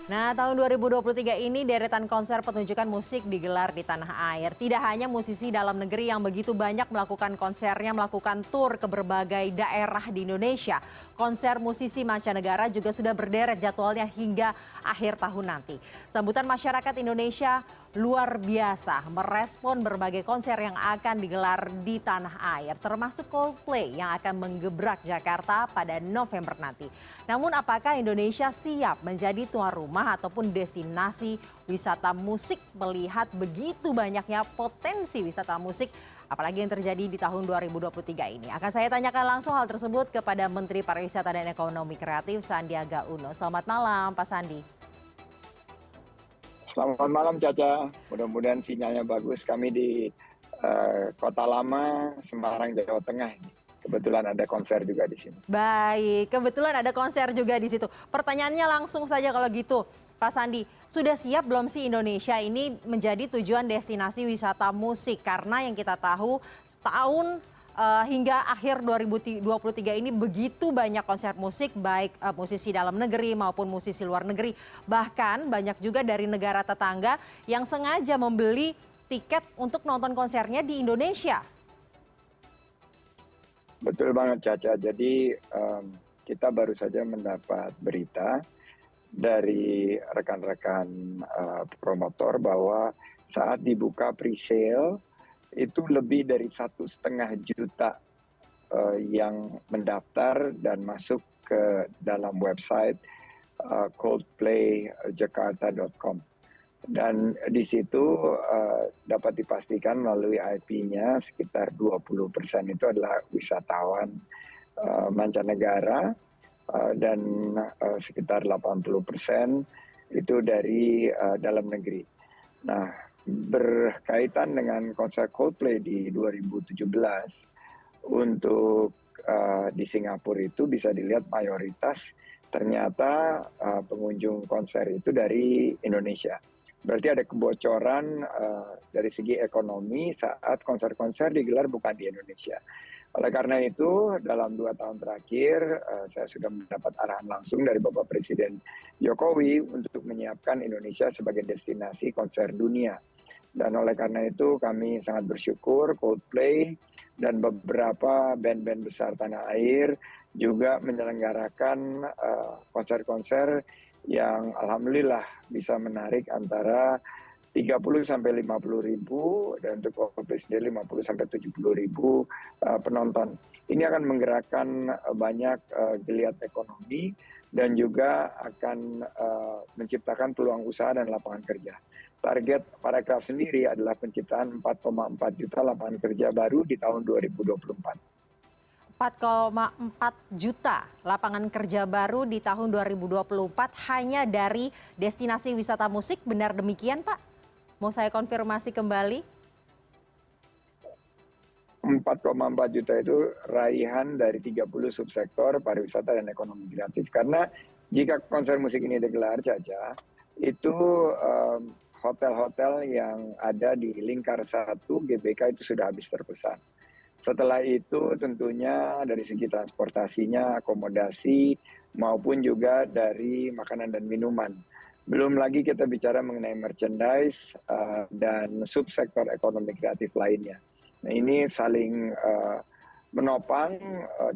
Nah, tahun 2023 ini deretan konser pertunjukan musik digelar di tanah air. Tidak hanya musisi dalam negeri yang begitu banyak melakukan konsernya, melakukan tur ke berbagai daerah di Indonesia. Konser musisi mancanegara juga sudah berderet jadwalnya hingga akhir tahun nanti. Sambutan masyarakat Indonesia luar biasa merespon berbagai konser yang akan digelar di tanah air, termasuk Coldplay yang akan menggebrak Jakarta pada November nanti. Namun apakah Indonesia siap menjadi tuan rumah ataupun destinasi wisata musik melihat begitu banyaknya potensi wisata musik apalagi yang terjadi di tahun 2023 ini? Akan saya tanyakan langsung hal tersebut kepada Menteri Pariwisata dan Ekonomi Kreatif Sandiaga Uno. Selamat malam Pak Sandi. Selamat malam Caca, mudah-mudahan sinyalnya bagus. Kami di Kota Lama, Semarang, Jawa Tengah. Kebetulan ada konser juga di sini. Baik, kebetulan ada konser juga di situ. Pertanyaannya langsung saja kalau gitu, Pak Sandi, sudah siap belum sih Indonesia ini menjadi tujuan destinasi wisata musik? Karena yang kita tahu setahun hingga akhir 2023 ini begitu banyak konser musik, baik musisi dalam negeri maupun musisi luar negeri. Bahkan banyak juga dari negara tetangga yang sengaja membeli tiket untuk nonton konsernya di Indonesia. Betul banget Caca, jadi kita baru saja mendapat berita dari rekan-rekan promotor bahwa saat dibuka pre-sale itu lebih dari 1,5 juta yang mendaftar dan masuk ke dalam website coldplayjakarta.com. Dan di situ dapat dipastikan melalui IP-nya sekitar 20% itu adalah wisatawan mancanegara dan sekitar 80% itu dari dalam negeri. Nah, berkaitan dengan konser Coldplay di 2017 untuk di Singapura itu bisa dilihat mayoritas ternyata pengunjung konser itu dari Indonesia. Berarti ada kebocoran dari segi ekonomi saat konser-konser digelar bukan di Indonesia. Oleh karena itu, dalam 2 tahun terakhir, saya sudah mendapat arahan langsung dari Bapak Presiden Jokowi untuk menyiapkan Indonesia sebagai destinasi konser dunia. Dan oleh karena itu, kami sangat bersyukur Coldplay dan beberapa band-band besar tanah air juga menyelenggarakan konser-konser yang alhamdulillah bisa menarik antara 30 sampai 50 ribu dan untuk Coldplay sendiri 50 sampai 70 ribu penonton. Ini akan menggerakkan banyak geliat ekonomi dan juga akan menciptakan peluang usaha dan lapangan kerja. Target Parekraf sendiri adalah penciptaan 4,4 juta lapangan kerja baru di tahun 2024. 4,4 juta lapangan kerja baru di tahun 2024 hanya dari destinasi wisata musik, benar demikian Pak? Mau saya konfirmasi kembali. 4,4 juta itu raihan dari 30 subsektor pariwisata dan ekonomi kreatif. Karena jika konser musik ini digelar, Caca, itu hotel-hotel yang ada di lingkar 1 GBK itu sudah habis terpesan. Setelah itu tentunya dari segi transportasinya, akomodasi, maupun juga dari makanan dan minuman. Belum lagi kita bicara mengenai merchandise dan subsektor ekonomi kreatif lainnya. Nah ini saling menopang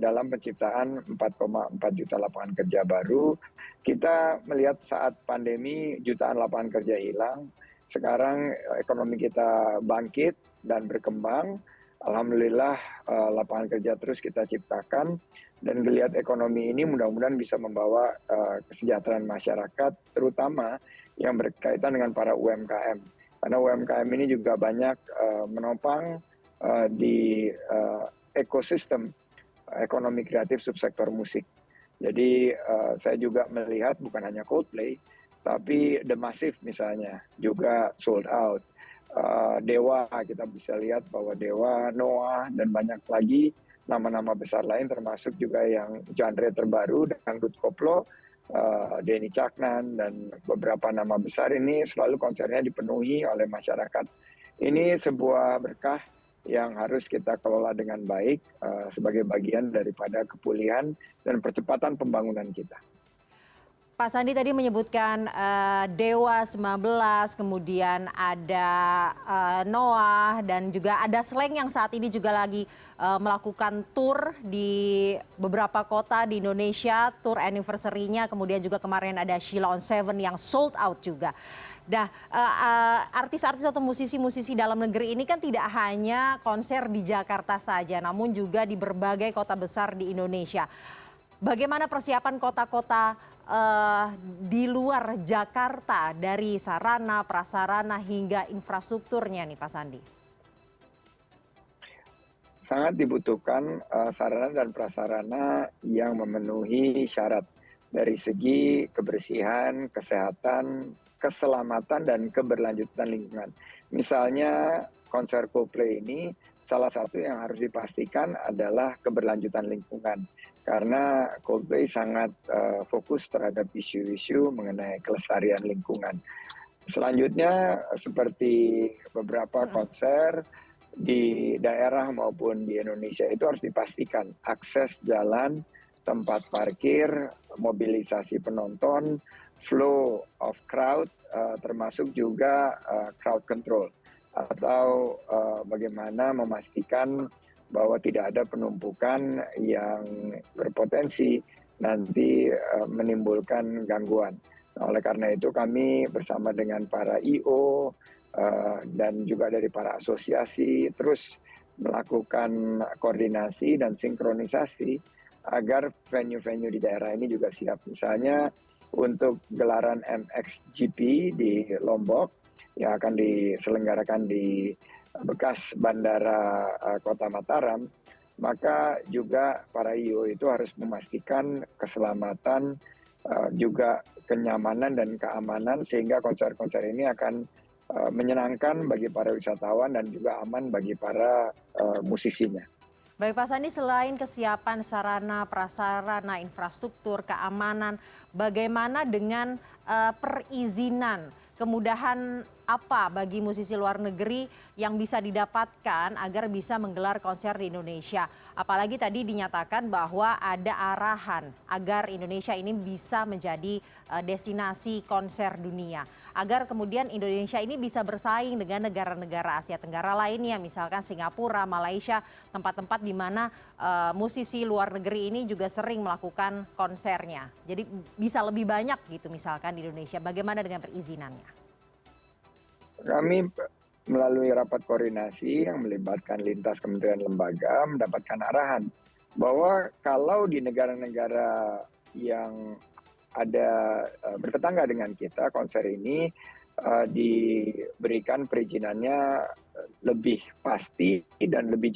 dalam penciptaan 4,4 juta lapangan kerja baru. Kita melihat saat pandemi jutaan lapangan kerja hilang, sekarang ekonomi kita bangkit dan berkembang. Alhamdulillah lapangan kerja terus kita ciptakan dan geliat ekonomi ini mudah-mudahan bisa membawa kesejahteraan masyarakat terutama yang berkaitan dengan para UMKM. Karena UMKM ini juga banyak menopang di ekosistem ekonomi kreatif subsektor musik. Jadi saya juga melihat bukan hanya Coldplay tapi The Massive misalnya juga sold out. Dewa, kita bisa lihat bahwa Dewa, Noah, dan banyak lagi nama-nama besar lain termasuk juga yang genre terbaru, Dangdut Koplo, Denny Caknan, dan beberapa nama besar ini selalu konsernya dipenuhi oleh masyarakat. Ini sebuah berkah yang harus kita kelola dengan baik sebagai bagian daripada kepulihan dan percepatan pembangunan kita. Pak Sandi tadi menyebutkan Dewa 19, kemudian ada Noah, dan juga ada Slank yang saat ini juga lagi melakukan tour di beberapa kota di Indonesia, tour anniversary-nya, kemudian juga kemarin ada Sheila on Seven yang sold out juga. Nah, artis-artis atau musisi-musisi dalam negeri ini kan tidak hanya konser di Jakarta saja, namun juga di berbagai kota besar di Indonesia. Bagaimana persiapan kota-kota di luar Jakarta dari sarana, prasarana hingga infrastrukturnya nih Pak Sandi? Sangat dibutuhkan sarana dan prasarana yang memenuhi syarat dari segi kebersihan, kesehatan, keselamatan, dan keberlanjutan lingkungan. Misalnya konser Coldplay ini salah satu yang harus dipastikan adalah keberlanjutan lingkungan. Karena Coldplay sangat fokus terhadap isu-isu mengenai kelestarian lingkungan. Selanjutnya seperti beberapa konser di daerah maupun di Indonesia itu harus dipastikan akses jalan, tempat parkir, mobilisasi penonton, flow of crowd, termasuk juga crowd control, atau bagaimana memastikan bahwa tidak ada penumpukan yang berpotensi nanti menimbulkan gangguan. Nah, oleh karena itu kami bersama dengan para I.O. Dan juga dari para asosiasi terus melakukan koordinasi dan sinkronisasi agar venue-venue di daerah ini juga siap. Misalnya untuk gelaran MXGP di Lombok yang akan diselenggarakan di bekas bandara Kota Mataram, maka juga para IO itu harus memastikan keselamatan, juga kenyamanan dan keamanan sehingga konser-konser ini akan menyenangkan bagi para wisatawan dan juga aman bagi para musisinya. Baik Pak Sandi, selain kesiapan sarana, prasarana, infrastruktur, keamanan, bagaimana dengan perizinan? Kemudahan apa bagi musisi luar negeri yang bisa didapatkan agar bisa menggelar konser di Indonesia? Apalagi tadi dinyatakan bahwa ada arahan agar Indonesia ini bisa menjadi destinasi konser dunia. Agar kemudian Indonesia ini bisa bersaing dengan negara-negara Asia Tenggara lainnya, misalkan Singapura, Malaysia, tempat-tempat di mana musisi luar negeri ini juga sering melakukan konsernya. Jadi bisa lebih banyak gitu misalkan di Indonesia. Bagaimana dengan perizinannya? Kami melalui rapat koordinasi yang melibatkan lintas kementerian lembaga mendapatkan arahan bahwa kalau di negara-negara yang ada bertetangga dengan kita, konser ini diberikan perizinannya lebih pasti dan lebih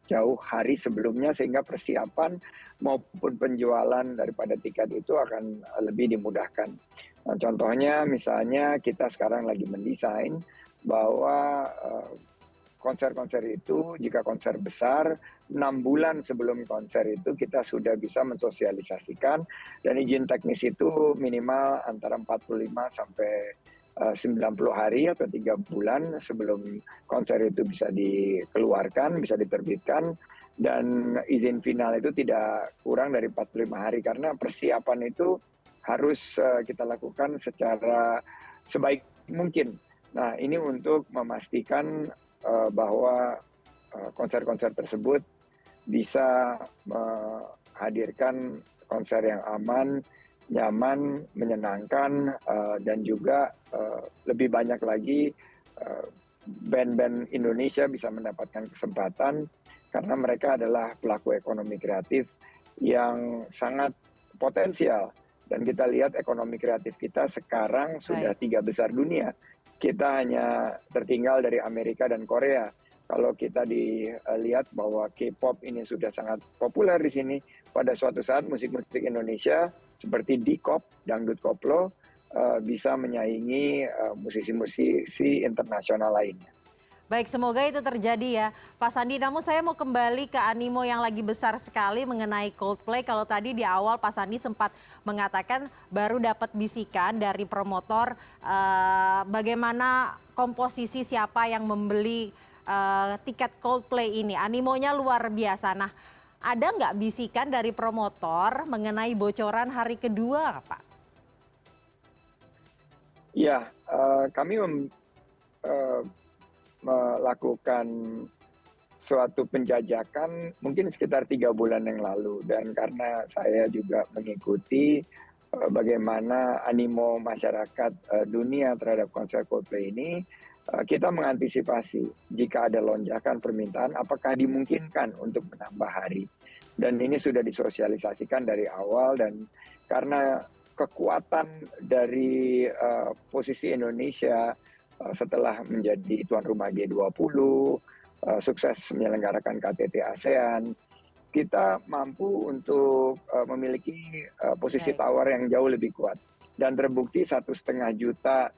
jauh hari sebelumnya sehingga persiapan maupun penjualan daripada tiket itu akan lebih dimudahkan. Nah, contohnya misalnya kita sekarang lagi mendesain bahwa konser-konser itu jika konser besar 6 bulan sebelum konser itu kita sudah bisa mensosialisasikan dan izin teknis itu minimal antara 45 sampai 90 hari atau 3 bulan sebelum konser itu bisa dikeluarkan, bisa diterbitkan, dan izin final itu tidak kurang dari 45 hari karena persiapan itu harus kita lakukan secara sebaik mungkin. Nah, ini untuk memastikan bahwa konser-konser tersebut bisa menghadirkan konser yang aman, nyaman, menyenangkan, dan juga lebih banyak lagi band-band Indonesia bisa mendapatkan kesempatan karena mereka adalah pelaku ekonomi kreatif yang sangat potensial. Dan kita lihat ekonomi kreatif kita sekarang sudah 3 besar dunia. Kita hanya tertinggal dari Amerika dan Korea. Kalau kita dilihat bahwa K-pop ini sudah sangat populer di sini, pada suatu saat musik-musik Indonesia seperti D-Pop, Dangdut Koplo, bisa menyaingi musisi-musisi internasional lainnya. Baik, semoga itu terjadi ya Pak Sandi. Namun saya mau kembali ke animo yang lagi besar sekali mengenai Coldplay. Kalau tadi di awal Pak Sandi sempat mengatakan baru dapat bisikan dari promotor bagaimana komposisi siapa yang membeli tiket Coldplay ini. Animonya luar biasa. Nah, ada nggak bisikan dari promotor mengenai bocoran hari kedua Pak? Ya, kami eh, melakukan suatu penjajakan mungkin sekitar 3 bulan yang lalu, dan karena saya juga mengikuti bagaimana animo masyarakat dunia terhadap konser Coldplay ini, kita mengantisipasi jika ada lonjakan permintaan apakah dimungkinkan untuk menambah hari. Dan ini sudah disosialisasikan dari awal, dan karena kekuatan dari posisi Indonesia setelah menjadi tuan rumah G20, sukses menyelenggarakan KTT ASEAN, kita mampu untuk memiliki posisi Baik. tawar yang jauh lebih kuat. Dan terbukti 1,5 juta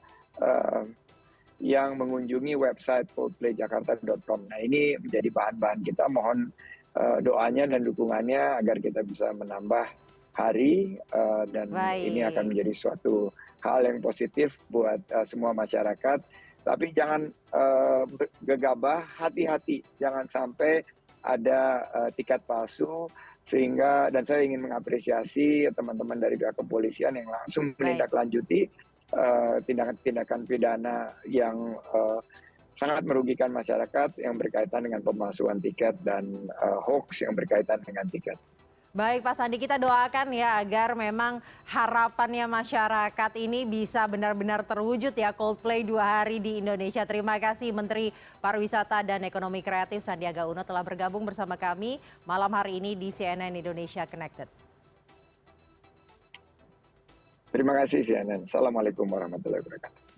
yang mengunjungi website coldplayjakarta.com. Nah, ini menjadi bahan-bahan kita. Mohon doanya dan dukungannya agar kita bisa menambah hari, dan ini akan Baik. menjadi suatu hal yang positif buat semua masyarakat. Tapi jangan gegabah, hati-hati, jangan sampai ada tiket palsu, sehingga, dan saya ingin mengapresiasi teman-teman dari pihak kepolisian yang langsung Baik. menindaklanjuti tindakan-tindakan pidana yang sangat merugikan masyarakat yang berkaitan dengan pemalsuan tiket dan hoax yang berkaitan dengan tiket. Baik Pak Sandi, kita doakan ya agar memang harapannya masyarakat ini bisa benar-benar terwujud ya, Coldplay 2 hari di Indonesia. Terima kasih Menteri Pariwisata dan Ekonomi Kreatif Sandiaga Uno telah bergabung bersama kami malam hari ini di CNN Indonesia Connected. Terima kasih CNN. Assalamualaikum warahmatullahi wabarakatuh.